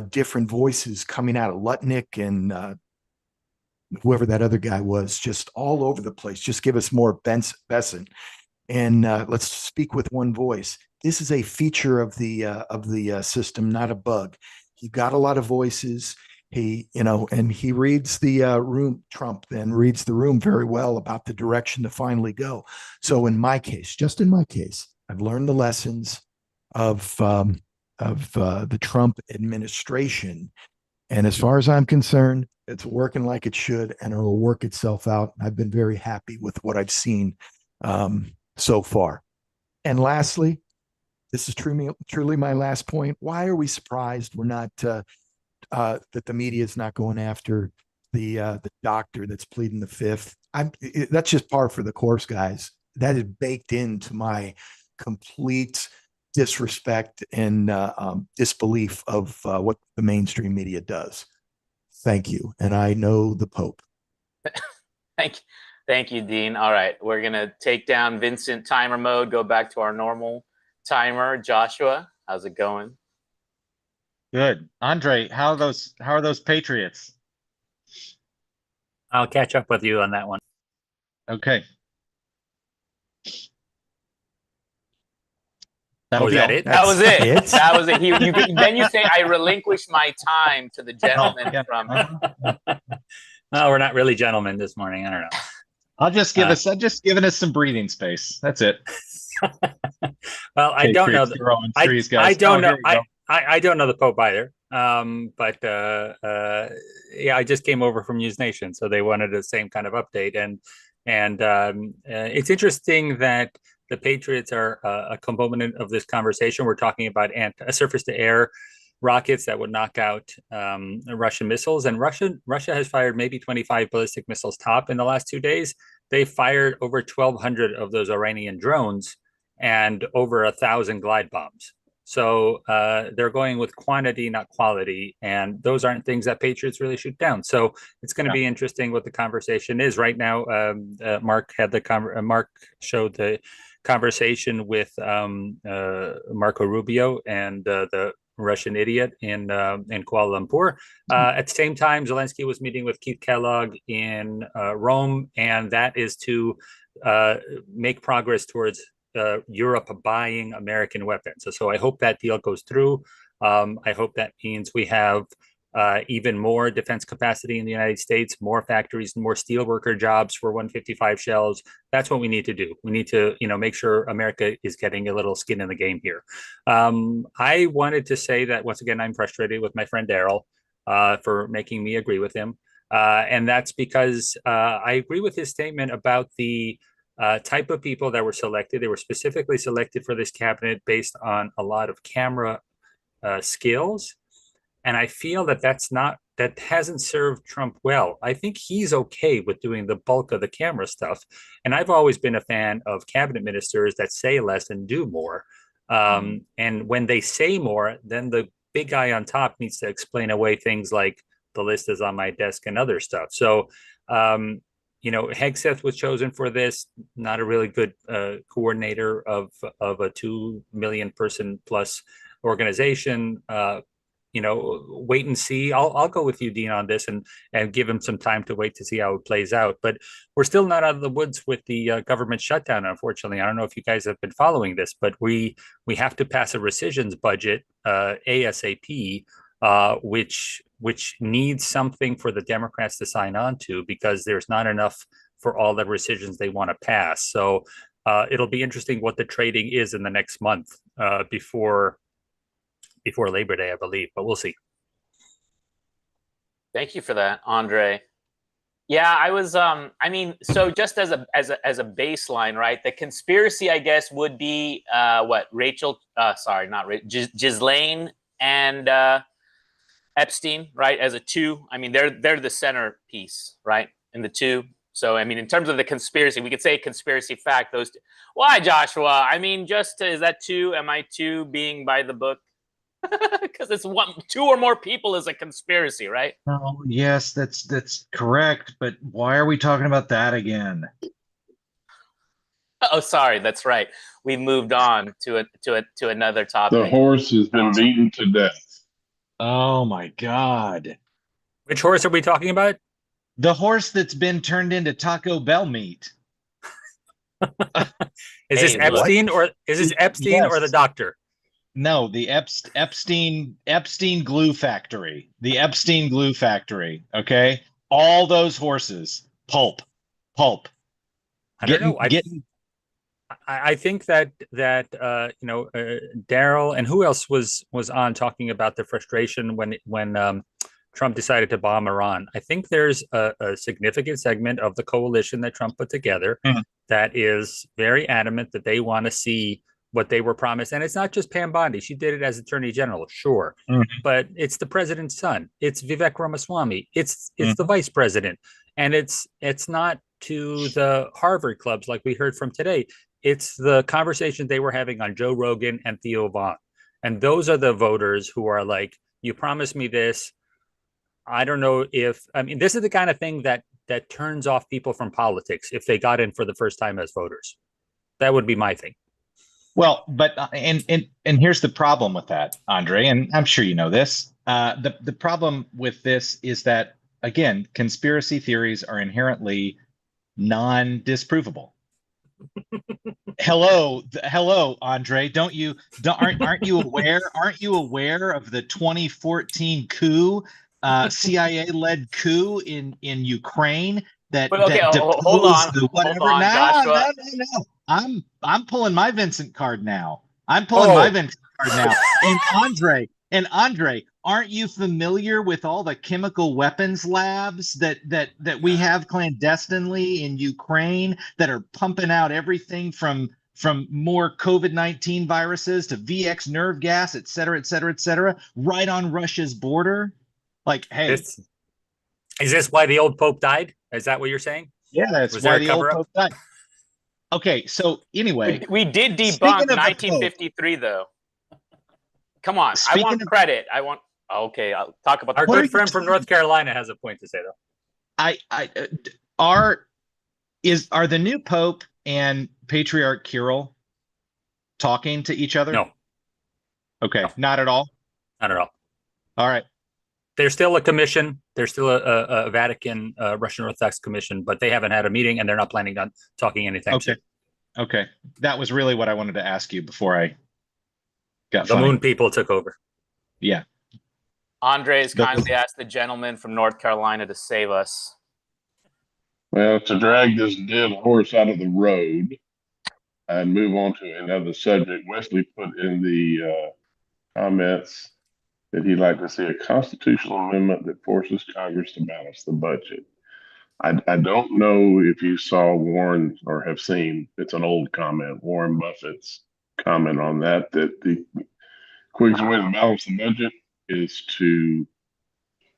Speaker 2: different voices coming out of Lutnick and whoever that other guy was, just all over the place. Just give us more Besson, and let's speak with one voice. This is a feature of the system, not a bug. He got a lot of voices. He, you know, and he reads the room. Trump then reads the room very well about the direction to finally go. So in my case, just in my case, I've learned the lessons of the Trump administration, and as far as I'm concerned, it's working like it should, and it'll work itself out. I've been very happy with what I've seen so far. And lastly, this is truly my last point. Why are we surprised we're not that the media is not going after the doctor that's pleading the fifth? That's just par for the course, guys. That is baked into my complete disrespect and disbelief of what the mainstream media does. Thank you. And I know the Pope.
Speaker 1: Thank you, Dean. All right, we're gonna take down Vincent timer mode, go back to our normal timer. Joshua, how's it going?
Speaker 3: Good. Andre, how are those Patriots?
Speaker 9: I'll catch up with you on that one.
Speaker 3: Okay.
Speaker 9: That was it.
Speaker 1: That was it. That was it. Then you say I relinquish my time to the gentleman from.
Speaker 9: No, we're not really gentlemen this morning. I don't know.
Speaker 3: I'm just giving us some breathing space. That's it.
Speaker 9: Well, I don't know. I don't know. I don't know the Pope either. But yeah, I just came over from News Nation, so they wanted the same kind of update. And it's interesting that the Patriots are a component of this conversation. We're talking about surface-to-air rockets that would knock out Russian missiles, and Russia has fired maybe 25 ballistic missiles top in the last 2 days. They fired over 1,200 of those Iranian drones and over 1,000 glide bombs. So they're going with quantity, not quality, and those aren't things that Patriots really shoot down. So it's going to be interesting what the conversation is right now. Mark showed the conversation with Marco Rubio and the Russian idiot in Kuala Lumpur. At the same time, Zelensky was meeting with Keith Kellogg in Rome, and that is to make progress towards Europe buying American weapons. So I hope that deal goes through. I hope that means we have even more defense capacity in the United States, more factories, more steelworker jobs for 155 shells. That's what we need to do. We need to, make sure America is getting a little skin in the game here. I wanted to say that once again, I'm frustrated with my friend Daryl for making me agree with him. And that's because I agree with his statement about the type of people that were selected. They were specifically selected for this cabinet based on a lot of camera skills. And I feel that that hasn't served Trump well. I think he's okay with doing the bulk of the camera stuff. And I've always been a fan of cabinet ministers that say less and do more. And when they say more, then the big guy on top needs to explain away things like the list is on my desk and other stuff. So, Hegseth was chosen for this, not a really good coordinator of a 2 million person plus organization. Wait and see. I'll go with you, Dean, on this and give him some time to wait to see how it plays out. But we're still not out of the woods with the government shutdown, unfortunately. I don't know if you guys have been following this, but we have to pass a rescissions budget ASAP, which needs something for the Democrats to sign on to, because there's not enough for all the rescissions they want to pass. So it'll be interesting what the trading is in the next month before Labor Day, I believe, but we'll see.
Speaker 1: Thank you for that, Andre. Yeah, I was. So just as a baseline, right? The conspiracy, I guess, would be Rachel. Sorry, not Rachel. Ghislaine and Epstein, right? As a two. I mean, they're the centerpiece, right? In the two. So, I mean, in terms of the conspiracy, we could say conspiracy fact. Those two. Why, Joshua? I mean, is that two? Am I two being by the book? Because it's two or more people is a conspiracy, right?
Speaker 3: Oh, yes, that's correct. But why are we talking about that again?
Speaker 1: Oh, sorry, that's right. We've moved on to another topic.
Speaker 5: The horse has been beaten to death.
Speaker 3: Oh my God!
Speaker 9: Which horse are we talking about?
Speaker 3: The horse that's been turned into Taco Bell meat.
Speaker 9: Is this Epstein or the doctor?
Speaker 3: No, the Epstein glue factory. The Epstein glue factory. Okay, all those horses, pulp.
Speaker 9: I don't know. I think that Daryl and who else was on talking about the frustration when Trump decided to bomb Iran. I think there's a significant segment of the coalition that Trump put together that is very adamant that they want to see what they were promised. And it's not just Pam Bondi. She did it as Attorney General, sure. But it's the president's son. It's Vivek Ramaswamy. It's the vice president. And it's not to the Harvard clubs like we heard from today. It's the conversations they were having on Joe Rogan and Theo Vaughn. And those are the voters who are like, you promised me this. I don't know this is the kind of thing that turns off people from politics if they got in for the first time as voters. That would be my thing.
Speaker 3: Well, but and here's the problem with that, Andre, and I'm sure you know this. The problem with this is that, again, conspiracy theories are inherently non-disprovable. Hello, Andre. Aren't you aware? Aren't you aware of the 2014 coup, CIA-led coup in Ukraine
Speaker 1: hold on, Joshua.
Speaker 3: No. I'm pulling my Vincent card now. And Andre, aren't you familiar with all the chemical weapons labs that we have clandestinely in Ukraine that are pumping out everything from more COVID-19 viruses to VX nerve gas, et cetera, right on Russia's border? Like, hey,
Speaker 9: is this why the old Pope died? Is that what you're saying?
Speaker 3: Yeah, that's why the old Pope died. Okay, so anyway,
Speaker 1: we did debunk 1953, though. Come on, I want credit. Okay, I'll talk about
Speaker 9: our good friend from North Carolina has a point to say, though.
Speaker 3: Are the new Pope and Patriarch Kirill talking to each other?
Speaker 9: No.
Speaker 3: Okay, not at all.
Speaker 9: Not at all.
Speaker 3: All right.
Speaker 9: There's still a commission. There's still a Vatican Russian Orthodox commission, but they haven't had a meeting and they're not planning on talking anytime soon.
Speaker 3: Okay. That was really what I wanted to ask you before I got
Speaker 9: the moon people took over.
Speaker 3: Yeah.
Speaker 1: Andre's kindly asked the gentleman from North Carolina to save us.
Speaker 5: Well, to drag this dead horse out of the road and move on to another subject, Wesley put in the comments that he'd like to see a constitutional amendment that forces Congress to balance the budget. I don't know if you saw Warren or have seen, it's an old comment, Warren Buffett's comment on that the quickest way to balance the budget is to,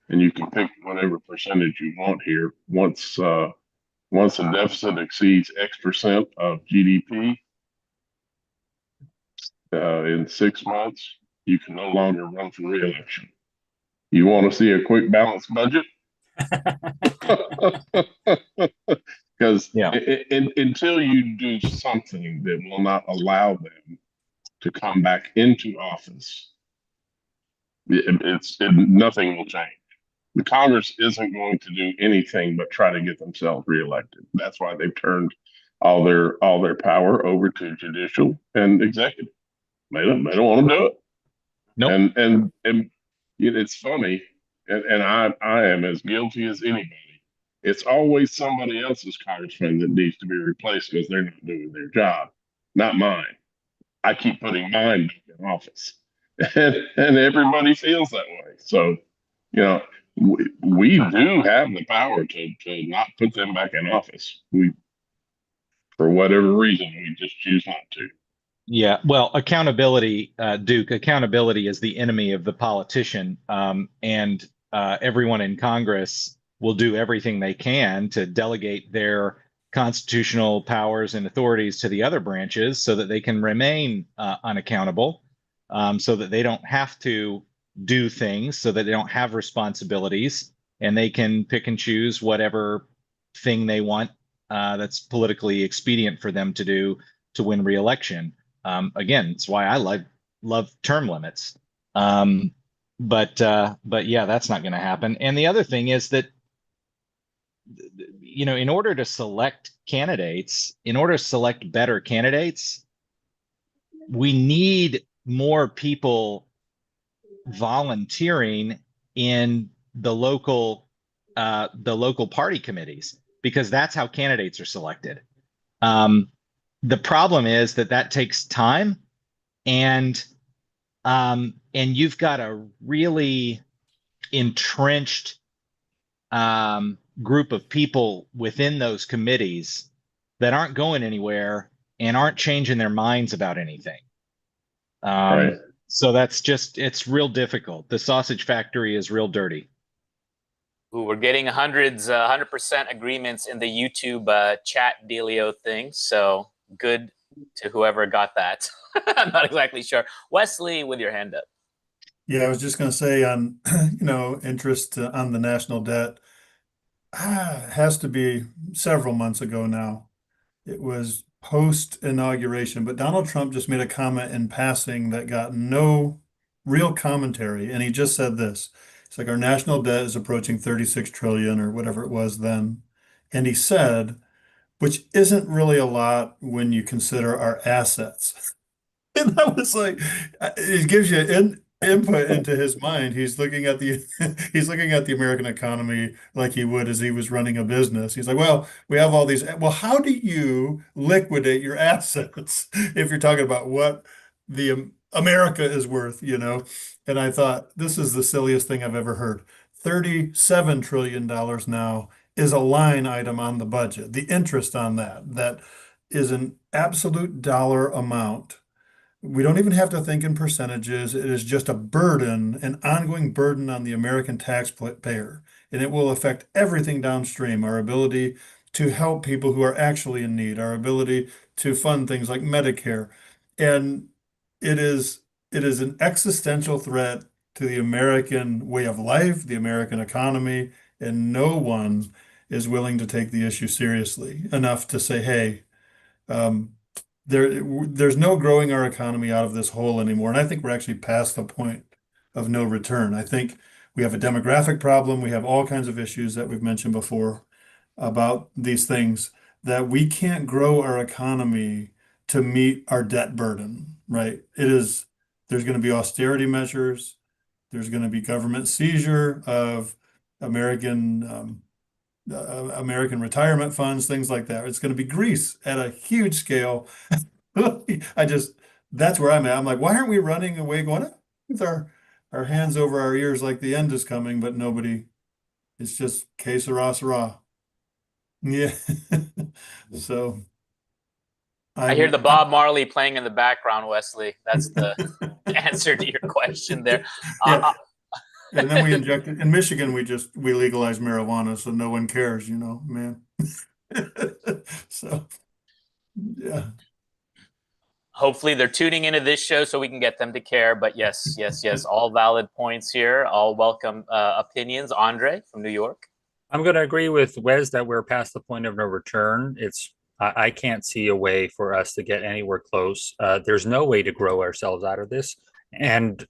Speaker 5: and you can pick whatever percentage you want here, once the deficit exceeds X% of GDP in 6 months, you can no longer run for re-election. You want to see a quick balanced budget? Because until you do something that will not allow them to come back into office, nothing will change. The Congress isn't going to do anything but try to get themselves reelected. That's why they've turned all their power over to judicial and executive. They don't want to do it.
Speaker 3: Nope.
Speaker 5: And it's funny, and I am as guilty as anybody. It's always somebody else's congressman that needs to be replaced because they're not doing their job, not mine. I keep putting mine back in office, and everybody feels that way. So, we do have the power to not put them back in office. For whatever reason, we just choose not to.
Speaker 3: Yeah, well, accountability, Duke, accountability is the enemy of the politician, and everyone in Congress will do everything they can to delegate their constitutional powers and authorities to the other branches so that they can remain unaccountable, so that they don't have to do things, so that they don't have responsibilities, and they can pick and choose whatever thing they want that's politically expedient for them to do to win re-election. Again, it's why I love term limits. But yeah, that's not going to happen. And the other thing is that, in order to select better candidates, we need more people volunteering in the local party committees, because that's how candidates are selected. The problem is that takes time, and you've got a really entrenched group of people within those committees that aren't going anywhere and aren't changing their minds about anything.
Speaker 5: Right.
Speaker 3: So it's real difficult. The sausage factory is real dirty.
Speaker 1: Ooh, we're getting 100% agreements in the YouTube chat dealio thing. So good to whoever got that. I'm not exactly sure. Wesley, with your hand up.
Speaker 4: Yeah, I was just going to say on, interest on the national debt, has to be several months ago now. It was post-inauguration, but Donald Trump just made a comment in passing that got no real commentary, and he just said this. It's like, our national debt is approaching 36 trillion or whatever it was then. And he said, which isn't really a lot when you consider our assets. And I was like, it gives you input into his mind. He's looking at the American economy like he would as he was running a business. He's like, well, we have all these. Well, how do you liquidate your assets if you're talking about what the America is worth, And I thought, this is the silliest thing I've ever heard. $37 trillion now is a line item on the budget. The interest on that is an absolute dollar amount. We don't even have to think in percentages. It is just a burden, an ongoing burden on the American taxpayer, and it will affect everything downstream, our ability to help people who are actually in need, our ability to fund things like Medicare. And it is an existential threat to the American way of life, the American economy, and no one is willing to take the issue seriously enough to say, hey, there's no growing our economy out of this hole anymore. And I think we're actually past the point of no return. I think we have a demographic problem. We have all kinds of issues that we've mentioned before about these things, that we can't grow our economy to meet our debt burden, right? There's going to be austerity measures. There's going to be government seizure of American American retirement funds, things like that. It's going to be Greece at a huge scale. That's where I'm at. I'm like, why aren't we running away going with our hands over our ears like the end is coming, but nobody, it's just que sera, sera. Yeah. So
Speaker 1: I hear the Bob Marley playing in the background, Wesley. That's the answer to your question there.
Speaker 4: Yeah. And then we inject it in Michigan. We legalize marijuana, so no one cares, man. So yeah.
Speaker 1: Hopefully they're tuning into this show so we can get them to care. But yes, all valid points here. All welcome opinions. Andre from New York.
Speaker 9: I'm going to agree with Wes that we're past the point of no return. I can't see a way for us to get anywhere close. There's no way to grow ourselves out of this. And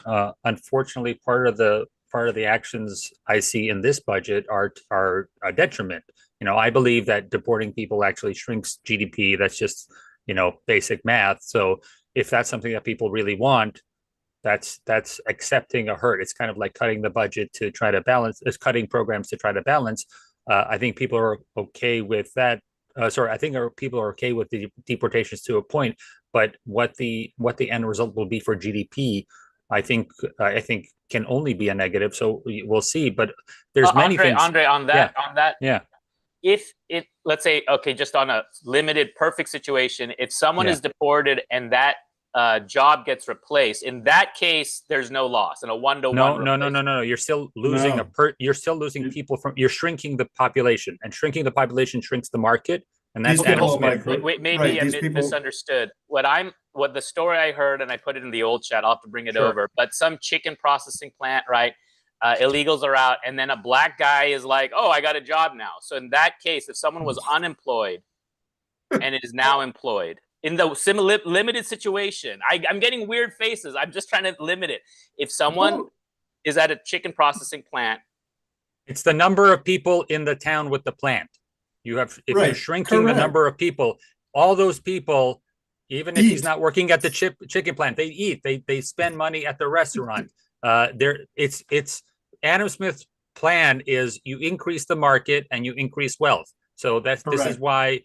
Speaker 9: unfortunately, part of the actions I see in this budget are a detriment. I believe that deporting people actually shrinks GDP. That's just, basic math. So if that's something that people really want, that's accepting a hurt. It's kind of like cutting the budget to try to balance, cutting programs to try to balance. I think people are okay with that. I think people are okay with the deportations to a point, but what the end result will be for GDP, I think can only be a negative. So we'll see. But there's many things.
Speaker 1: Andre, on that.
Speaker 9: Yeah.
Speaker 1: If it, let's say, okay, just on a limited, perfect situation, if someone is deported and that job gets replaced, in that case, there's no loss and a 1-to-1.
Speaker 9: No. You're still losing you're still losing people you're shrinking the population, and shrinking the population shrinks the market. And that's
Speaker 1: maybe I misunderstood. What the story I heard, and I put it in the old chat, I'll have to bring it over, but some chicken processing plant, right? Illegals are out, and then a black guy is like, oh, I got a job now. So in that case, if someone was unemployed and is now employed, in the limited situation, I'm getting weird faces. I'm just trying to limit it. If someone is at a chicken processing plant.
Speaker 9: It's the number of people in the town with the plant. If you're shrinking the number of people, all those people, even if he's not working at the chicken plant, they eat, they spend money at the restaurant. It's Adam Smith's plan is you increase the market and you increase wealth. So this is why,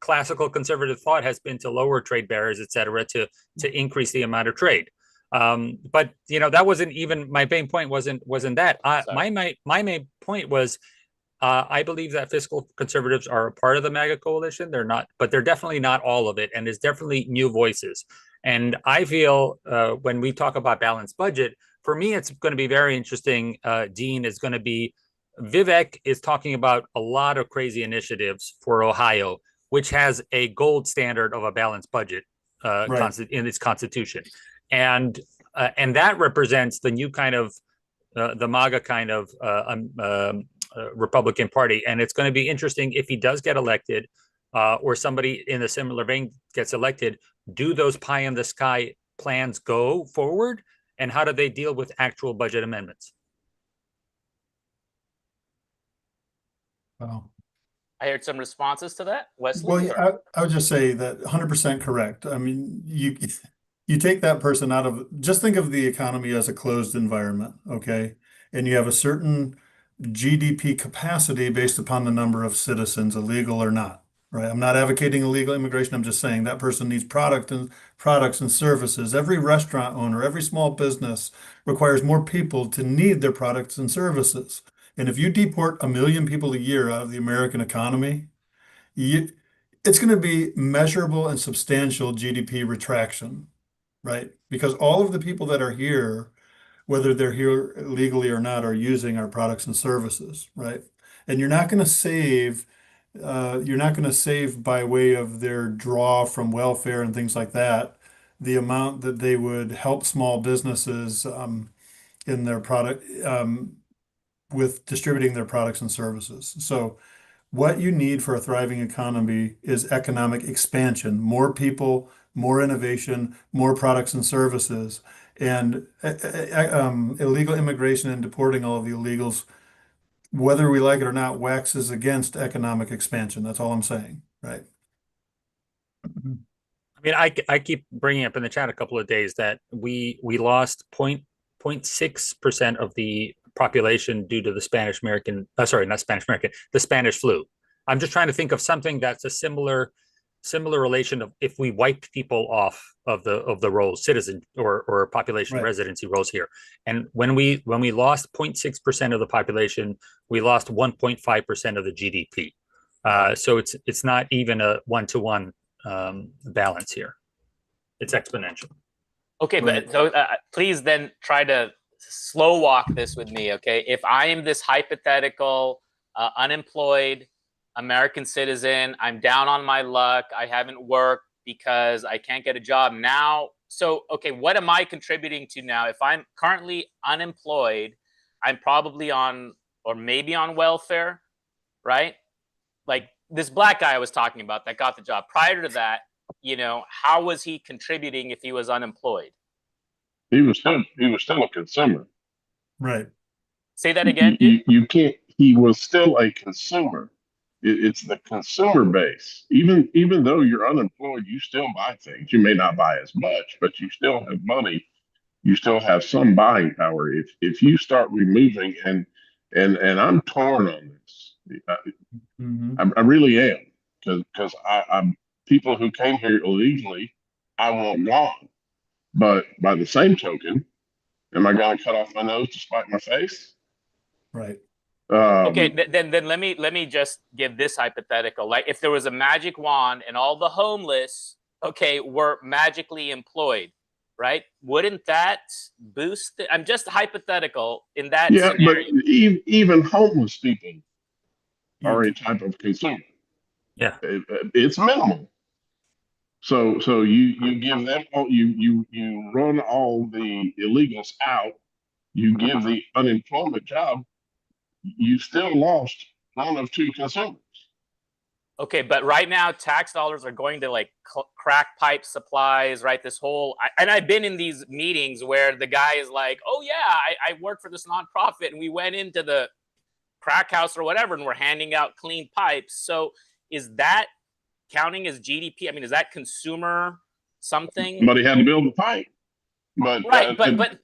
Speaker 9: classical conservative thought has been to lower trade barriers, et cetera, to increase the amount of trade. But that wasn't even my main point. Wasn't that my main point was I believe that fiscal conservatives are a part of the MAGA coalition. They're not, but they're definitely not all of it, and there's definitely new voices. And I feel when we talk about balanced budget, for me, it's going to be very interesting. Dean is going to be Vivek is talking about a lot of crazy initiatives for Ohio, which has a gold standard of a balanced budget in its constitution. And that represents the new kind of the MAGA kind of Republican Party. And it's going to be interesting if he does get elected or somebody in a similar vein gets elected. Do those pie in the sky plans go forward? And how do they deal with actual budget amendments?
Speaker 4: Wow.
Speaker 1: I heard some responses to that, Wesley.
Speaker 4: Well, I would just say that 100% correct. I mean, you take that person out of, just think of the economy as a closed environment, okay? And you have a certain GDP capacity based upon the number of citizens, illegal or not, right? I'm not advocating illegal immigration. I'm just saying that person needs products and services. Every restaurant owner, every small business requires more people to need their products and services. And if you deport 1 million people a year out of the American economy, it's going to be measurable and substantial GDP retraction, right? Because all of the people that are here, whether they're here legally or not, are using our products and services, right? And you're not going to save by way of their draw from welfare and things like that, the amount that they would help small businesses in their product with distributing their products and services. So what you need for a thriving economy is economic expansion, more people, more innovation, more products and services. And illegal immigration and deporting all of the illegals, whether we like it or not, waxes against economic expansion. That's all I'm saying, right?
Speaker 9: I mean, I keep bringing up in the chat a couple of days that we lost 0.6% of the population due to the the Spanish flu. I'm just trying to think of something that's a similar relation of if we wiped people off of the rolls, citizen or population residency rolls here. And when we lost 0.6% of the population, we lost 1.5% of the GDP. So it's not even a 1-to-1 balance here. It's exponential.
Speaker 1: Okay, but so please then try to slow walk this with me, okay? If I am this hypothetical unemployed American citizen, I'm down on my luck, I haven't worked because I can't get a job now. So, okay, what am I contributing to now? If I'm currently unemployed, I'm probably on, or maybe on welfare, right? Like this black guy I was talking about that got the job. Prior to that, you know, how was he contributing if he was unemployed?
Speaker 5: He was still a consumer.
Speaker 4: Right.
Speaker 1: Say that again,
Speaker 5: dude. You can't. He was still a consumer. It's the consumer base. Even though you're unemployed, you still buy things. You may not buy as much, but you still have money. You still have some buying power. If you start removing and I'm torn on this. I really am, because I'm people who came here illegally, I want gone. But by the same token, am I going to cut off my nose to spite my face?
Speaker 4: Right.
Speaker 1: Okay, then let me just give this hypothetical. Like if there was a magic wand and all the homeless, okay, were magically employed, right? Wouldn't that boost I'm just hypothetical in that scenario.
Speaker 5: But even homeless people are a type of consumer.
Speaker 9: Yeah.
Speaker 5: It's minimal. So you give them all, you run all the illegals out, you give the unemployment job, you still lost one of two consumers.
Speaker 1: Okay, but right now tax dollars are going to like crack pipe supplies, right? This whole, and I've been in these meetings where the guy is like, oh yeah, I work for this nonprofit and we went into the crack house or whatever and we're handing out clean pipes. So is that counting as GDP? I mean, is that consumer something?
Speaker 5: But he had to build the pipe. But
Speaker 1: right, but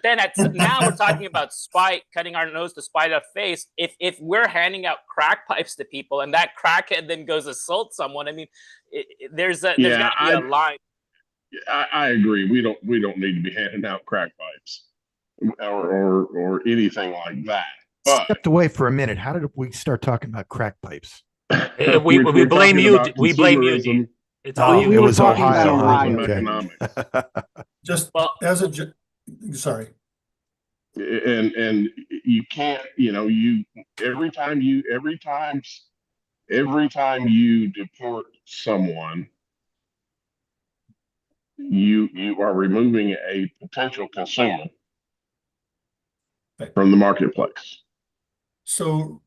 Speaker 1: then now we're talking about spite, cutting our nose to spite our face. If we're handing out crack pipes to people and that crackhead then goes assault someone, I mean, there's got to be a line.
Speaker 5: I agree. We don't need to be handing out crack pipes or anything like that. But
Speaker 2: stepped away for a minute. How did we start talking about crack pipes?
Speaker 9: we blame you. We blame you.
Speaker 2: It's all you. It was Ohio.
Speaker 5: Economics.
Speaker 4: Just as a sorry.
Speaker 5: And you can't, every time you deport someone, you are removing a potential consumer from the marketplace.
Speaker 4: So,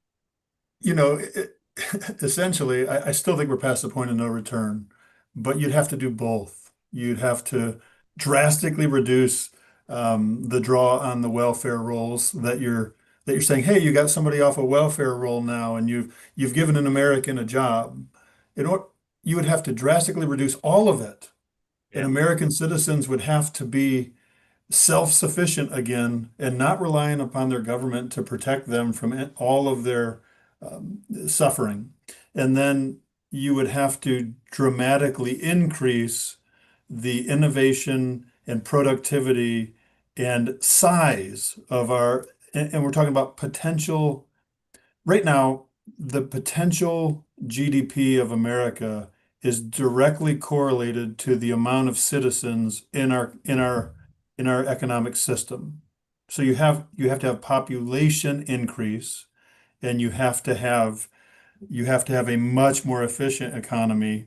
Speaker 4: essentially, I still think we're past the point of no return, but you'd have to do both. You'd have to drastically reduce the draw on the welfare rolls that you're saying, hey, you got somebody off a welfare roll now, and you've given an American a job. You would have to drastically reduce all of it, and American citizens would have to be self-sufficient again and not relying upon their government to protect them from all of their suffering. And then you would have to dramatically increase the innovation and productivity and size of and we're talking about potential. Right now, the potential GDP of America is directly correlated to the amount of citizens in our economic system. So you have to have population increase, and you have to have a much more efficient economy,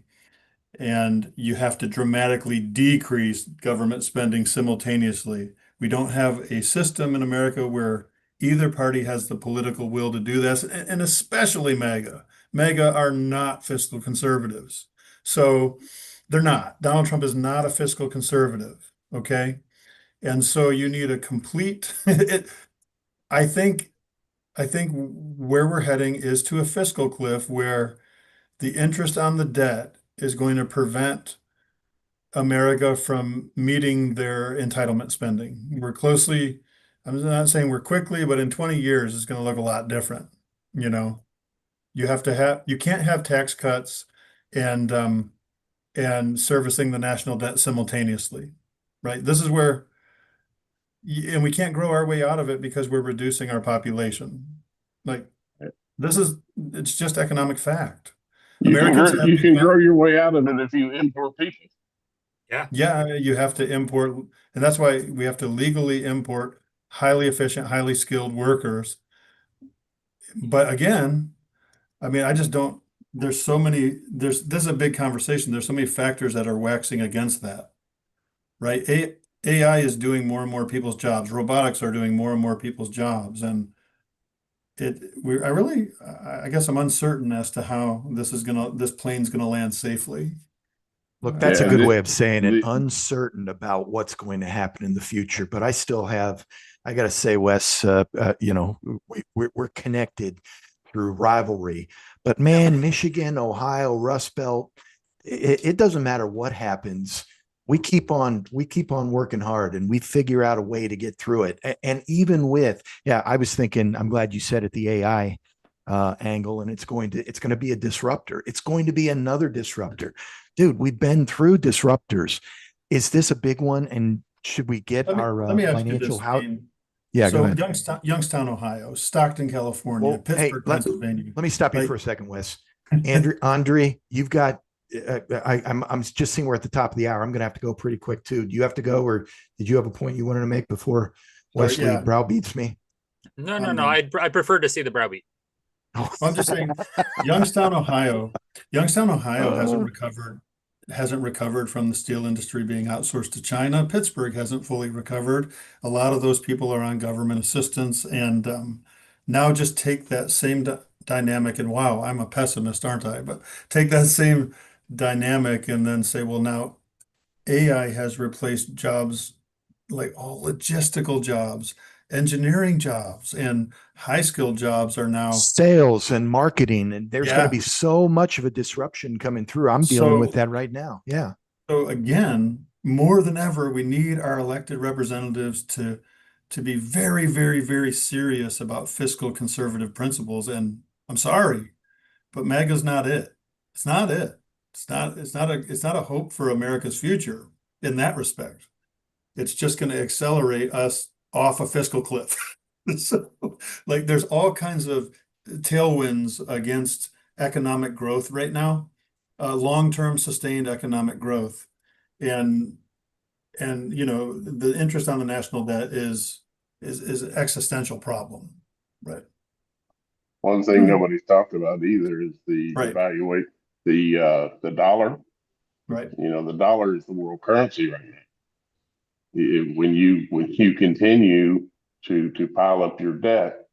Speaker 4: and you have to dramatically decrease government spending simultaneously. We don't have a system in America where either party has the political will to do this, and especially MAGA. MAGA are not fiscal conservatives. So they're not. Donald Trump is not a fiscal conservative, okay? And so you need a complete, I think where we're heading is to a fiscal cliff where the interest on the debt is going to prevent America from meeting their entitlement spending. I'm not saying we're quickly, but in 20 years, it's going to look a lot different. You know, you can't have tax cuts and, and servicing the national debt simultaneously, right? This is where, and we can't grow our way out of it because we're reducing our population. Like, it's just economic fact.
Speaker 5: You can grow your way out of it if you import people.
Speaker 4: Yeah, you have to import, and that's why we have to legally import highly efficient, highly skilled workers. But again, I mean, I just don't, this is a big conversation. There's so many factors that are waxing against that, right? AI is doing more and more people's jobs. Robotics are doing more and more people's jobs. And I guess I'm uncertain as to how this plane's gonna land safely.
Speaker 2: Look, that's a good way of saying it. Uncertain about what's going to happen in the future, but I got to say, Wes, we're connected through rivalry. But man, Michigan, Ohio, Rust Belt, it doesn't matter what happens. We keep on working hard, and we figure out a way to get through it. And even with, I was thinking, I'm glad you said it, the AI angle, and it's going to be a disruptor. It's going to be another disruptor. Dude, we've been through disruptors. Is this a big one? And should we get our financial house? Yeah,
Speaker 4: so go ahead. Youngstown, Ohio, Stockton, California, Pittsburgh, Pennsylvania.
Speaker 2: Let me stop you for a second, Wes. Andrij, you've got. I'm just seeing we're at the top of the hour. I'm going to have to go pretty quick too. Do you have to go, or did you have a point you wanted to make before Wesley browbeats me?
Speaker 9: No. I prefer to see the browbeat.
Speaker 4: I'm just saying, Youngstown, Ohio hasn't recovered from the steel industry being outsourced to China. Pittsburgh hasn't fully recovered. A lot of those people are on government assistance, and now just take that same dynamic, and wow, I'm a pessimist, aren't I? But take that same dynamic and then say, well, now AI has replaced jobs, like all logistical jobs, engineering jobs, and high skilled jobs are now
Speaker 2: sales and marketing, and there's going to be so much of a disruption coming through. I'm dealing with that right now. Yeah.
Speaker 4: So again, more than ever, we need our elected representatives to be very, very, very serious about fiscal conservative principles. And I'm sorry, but MAGA's not it. It's not it. It's not a hope for America's future in that respect. It's just going to accelerate us off a fiscal cliff. So, like, there's all kinds of tailwinds against economic growth right now, long-term sustained economic growth, and the interest on the national debt is an existential problem, right?
Speaker 5: One thing nobody's talked about either is the evaluate the dollar.
Speaker 4: Right.
Speaker 5: The dollar is the world currency right now. When you continue to pile up your debt,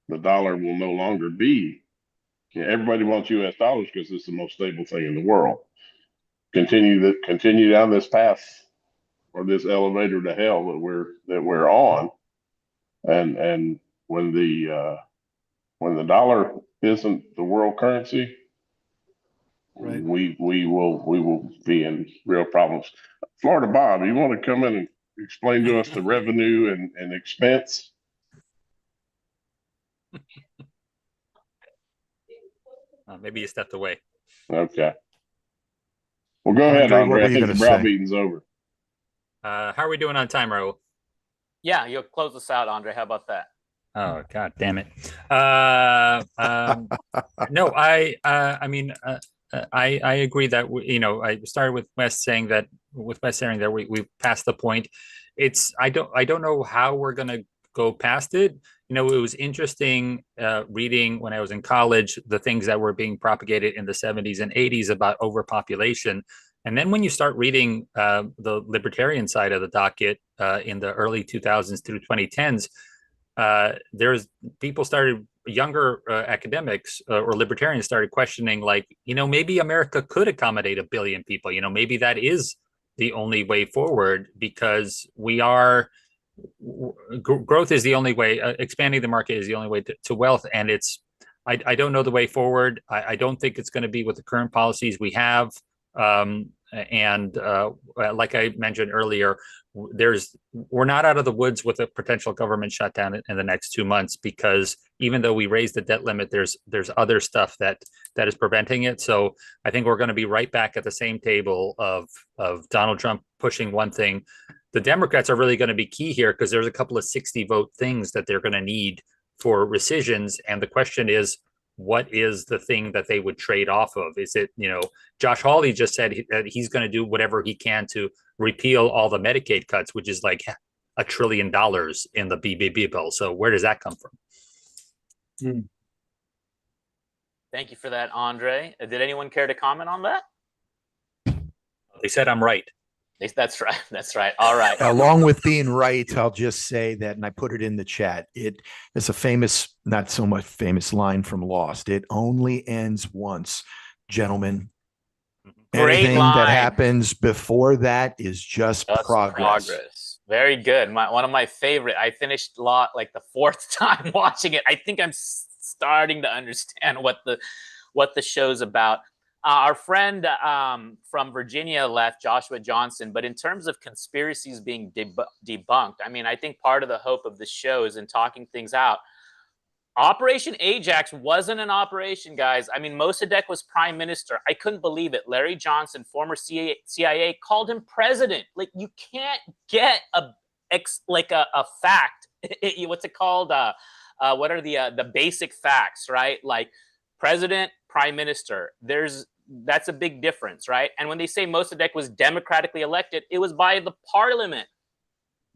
Speaker 5: the dollar will no longer be. Everybody wants U.S. dollars because it's the most stable thing in the world. Continue down this path or this elevator to hell that we're on, and when the dollar isn't the world currency,
Speaker 4: right,
Speaker 5: we will be in real problems. Florida Bob, you want to come in and explain to us the revenue and expense?
Speaker 9: Maybe you stepped away.
Speaker 5: Okay. Well, go ahead, Andre. I think the browbeating's over.
Speaker 9: How are we doing on time, Raul?
Speaker 1: Yeah, you'll close us out, Andre. How about that?
Speaker 9: Oh, God damn it. No, I agree that I started with Wes saying that we've passed the point. I don't know how we're gonna go past it. It was interesting reading when I was in college the things that were being propagated in the 70s and 80s about overpopulation. And then when you start reading the libertarian side of the docket in the early 2000s through 2010s, younger academics or libertarians started questioning, like, maybe America could accommodate 1 billion people. Maybe that is the only way forward, because growth is the only way, expanding the market is the only way to wealth. And I don't know the way forward. I don't think it's going to be with the current policies we have. And like I mentioned earlier, we're not out of the woods with a potential government shutdown in the next 2 months, because even though we raised the debt limit, there's other stuff that is preventing it. So I think we're going to be right back at the same table of Donald Trump pushing one thing. The Democrats are really going to be key here, because there's a couple of 60 vote things that they're going to need for rescissions. And the question is, what is the thing that they would trade off of? Is it, Josh Hawley just said that he's going to do whatever he can to repeal all the Medicaid cuts, which is like $1 trillion in the BBB bill. So where does that come from?
Speaker 1: Thank you for that, Andre. Did anyone care to comment on that?
Speaker 9: They said I'm right.
Speaker 1: That's right. That's right. All right.
Speaker 2: Along with being right, I'll just say that, and I put it in the chat. It's a famous, not so much famous line from Lost. It only ends once, gentlemen.
Speaker 1: Great
Speaker 2: Anything
Speaker 1: line.
Speaker 2: that happens before that is just progress.
Speaker 1: Very good. One of my favorite. I finished like the 4th time watching it. I think I'm starting to understand what the show's about. Our friend from Virginia left, Joshua Johnson, but in terms of conspiracies being debunked, I mean, I think part of the hope of this show is in talking things out. Operation Ajax wasn't an operation, guys. I mean, Mossadegh was prime minister. I couldn't believe it. Larry Johnson, former CIA, called him president. Like, you can't get a fact. What's it called? What are the basic facts, right? Like, president, prime minister. That's a big difference, right? And when they say Mossadegh was democratically elected, it was by the parliament.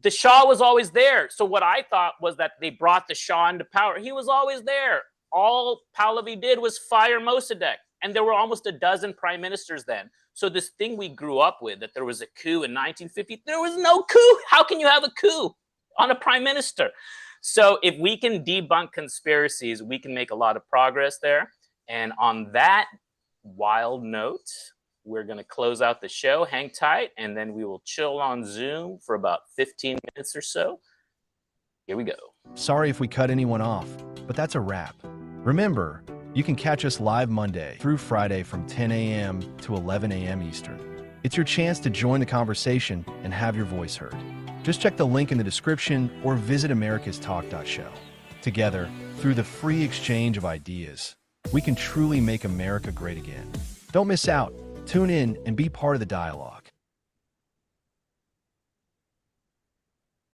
Speaker 1: The Shah was always there. So what I thought was that they brought the Shah into power. He was always there. All Pahlavi did was fire Mossadegh. And there were almost a dozen prime ministers then. So this thing we grew up with, that there was a coup in 1950, there was no coup. How can you have a coup on a prime minister? So if we can debunk conspiracies, we can make a lot of progress there. And on that wild note, we're going to close out the show. Hang tight, and then we will chill on Zoom for about 15 minutes or so. Here we go.
Speaker 10: Sorry if we cut anyone off, but that's a wrap. Remember, you can catch us live Monday through Friday from 10 a.m. to 11 a.m. Eastern. It's your chance to join the conversation and have your voice heard. Just check the link in the description or visit americastalk.show. Together, through the free exchange of ideas, we can truly make America great again. Don't miss out. Tune in and be part of the dialogue.